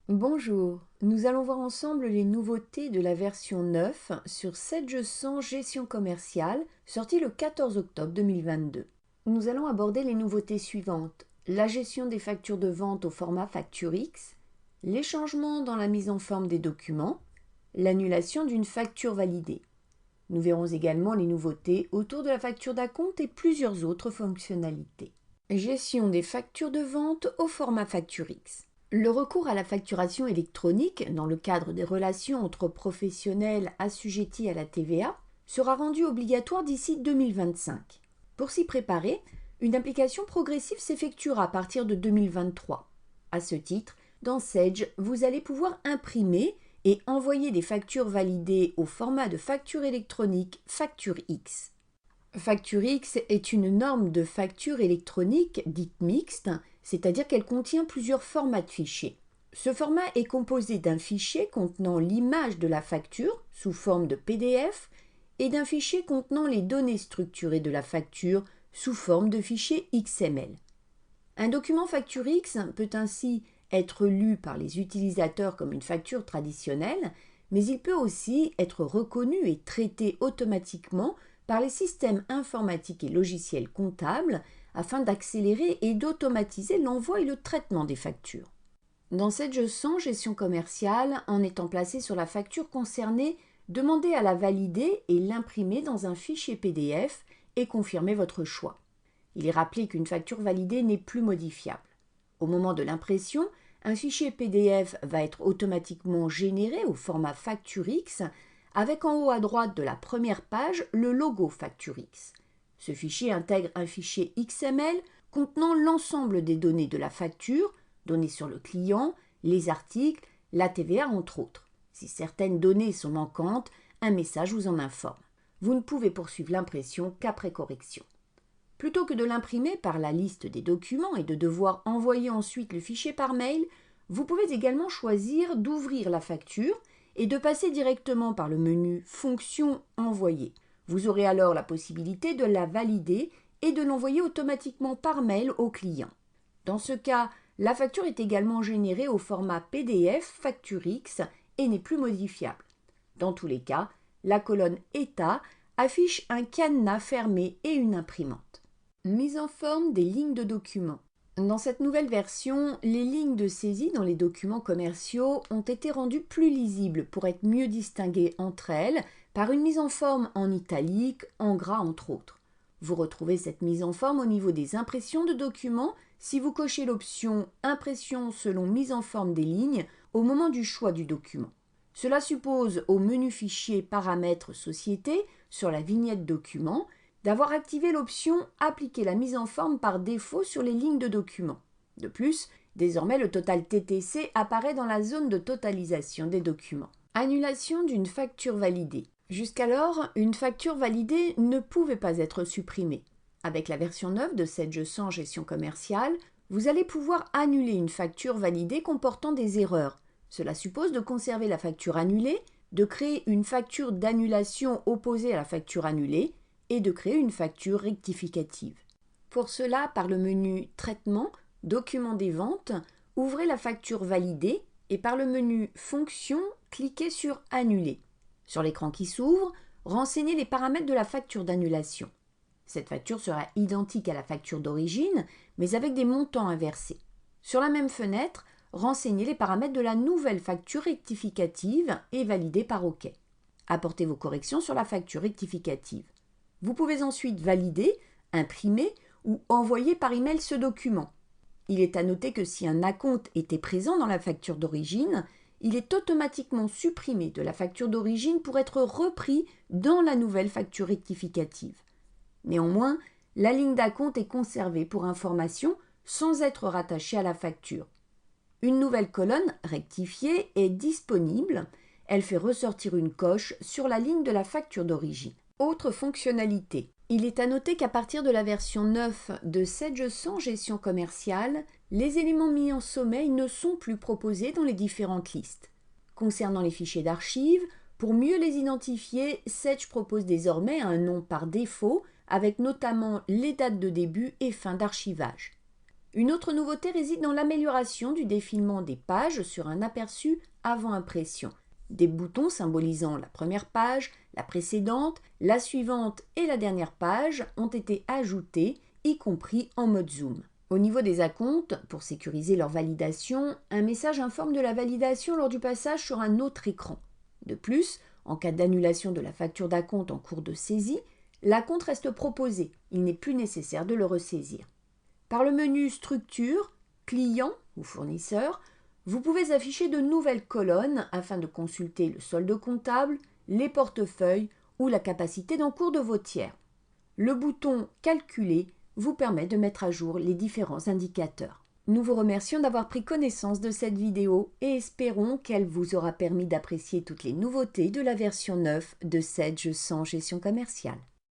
Bonjour, nous allons voir ensemble les nouveautés de la version 9 sur Sedge100 Gestion commerciale, sortie le 14 octobre 2022. Nous allons aborder les nouveautés suivantes: la gestion des factures de vente au format FactureX, les changements dans la mise en forme des documents, l'annulation d'une facture validée. Nous verrons également les nouveautés autour de la facture d'acompte et plusieurs autres fonctionnalités. Gestion des factures de vente au format FactureX. Le recours à la facturation électronique dans le cadre des relations entre professionnels assujettis à la TVA sera rendu obligatoire d'ici 2025. Pour s'y préparer, une application progressive s'effectuera à partir de 2023. À ce titre, dans Sedge, vous allez pouvoir imprimer et envoyer des factures validées au format de facture électronique FactureX. FactureX est une norme de facture électronique dite mixte, c'est-à-dire qu'elle contient plusieurs formats de fichiers. Ce format est composé d'un fichier contenant l'image de la facture sous forme de PDF et d'un fichier contenant les données structurées de la facture sous forme de fichier XML. Un document FactureX peut ainsi être lu par les utilisateurs comme une facture traditionnelle, mais il peut aussi être reconnu et traité automatiquement par les systèmes informatiques et logiciels comptables afin d'accélérer et d'automatiser l'envoi et le traitement des factures. Dans Sedge100 Gestion commerciale, en étant placé sur la facture concernée, demandez à la valider et l'imprimer dans un fichier PDF et confirmez votre choix. Il est rappelé qu'une facture validée n'est plus modifiable. Au moment de l'impression, un fichier PDF va être automatiquement généré au format FactureX avec en haut à droite de la première page le logo FactureX. Ce fichier intègre un fichier XML contenant l'ensemble des données de la facture, données sur le client, les articles, la TVA entre autres. Si certaines données sont manquantes, un message vous en informe. Vous ne pouvez poursuivre l'impression qu'après correction. Plutôt que de l'imprimer par la liste des documents et de devoir envoyer ensuite le fichier par mail, vous pouvez également choisir d'ouvrir la facture et de passer directement par le menu Fonction envoyer. Vous aurez alors la possibilité de la valider et de l'envoyer automatiquement par mail au client. Dans ce cas, la facture est également générée au format PDF FactureX et n'est plus modifiable. Dans tous les cas, la colonne État affiche un cadenas fermé et une imprimante. Mise en forme des lignes de documents. Dans cette nouvelle version, les lignes de saisie dans les documents commerciaux ont été rendues plus lisibles pour être mieux distinguées entre elles par une mise en forme en italique, en gras entre autres. Vous retrouvez cette mise en forme au niveau des impressions de documents si vous cochez l'option « Impression selon mise en forme des lignes » au moment du choix du document. Cela suppose au menu Fichier Paramètres Société sur la vignette Document d'avoir activé l'option « Appliquer la mise en forme par défaut sur les lignes de documents ». De plus, désormais le total TTC apparaît dans la zone de totalisation des documents. Annulation d'une facture validée. Jusqu'alors, une facture validée ne pouvait pas être supprimée. Avec la version 9 de Sedge100 Gestion commerciale, vous allez pouvoir annuler une facture validée comportant des erreurs. Cela suppose de conserver la facture annulée, de créer une facture d'annulation opposée à la facture annulée, et de créer une facture rectificative. Pour cela, par le menu Traitement, Document des ventes, ouvrez la facture validée et par le menu Fonction, cliquez sur Annuler. Sur l'écran qui s'ouvre, renseignez les paramètres de la facture d'annulation. Cette facture sera identique à la facture d'origine, mais avec des montants inversés. Sur la même fenêtre, renseignez les paramètres de la nouvelle facture rectificative et validez par OK. Apportez vos corrections sur la facture rectificative. Vous pouvez ensuite valider, imprimer ou envoyer par email ce document. Il est à noter que si un acompte était présent dans la facture d'origine, il est automatiquement supprimé de la facture d'origine pour être repris dans la nouvelle facture rectificative. Néanmoins, la ligne d'acompte est conservée pour information sans être rattachée à la facture. Une nouvelle colonne rectifiée est disponible. Elle fait ressortir une coche sur la ligne de la facture d'origine. Autre fonctionnalité. Il est à noter qu'à partir de la version 9 de Sedge100 Gestion commerciale, les éléments mis en sommeil ne sont plus proposés dans les différentes listes. Concernant les fichiers d'archives, pour mieux les identifier, Sedge propose désormais un nom par défaut avec notamment les dates de début et fin d'archivage. Une autre nouveauté réside dans l'amélioration du défilement des pages sur un aperçu avant impression. Des boutons symbolisant la première page, la précédente, la suivante et la dernière page ont été ajoutés, y compris en mode zoom. Au niveau des acomptes, pour sécuriser leur validation, un message informe de la validation lors du passage sur un autre écran. De plus, en cas d'annulation de la facture d'acompte en cours de saisie, l'acompte reste proposé, il n'est plus nécessaire de le ressaisir. Par le menu Structure, Client ou Fournisseur, vous pouvez afficher de nouvelles colonnes afin de consulter le solde comptable, les portefeuilles ou la capacité d'encours de vos tiers. Le bouton Calculer vous permet de mettre à jour les différents indicateurs. Nous vous remercions d'avoir pris connaissance de cette vidéo et espérons qu'elle vous aura permis d'apprécier toutes les nouveautés de la version 9 de Sedge sans gestion commerciale.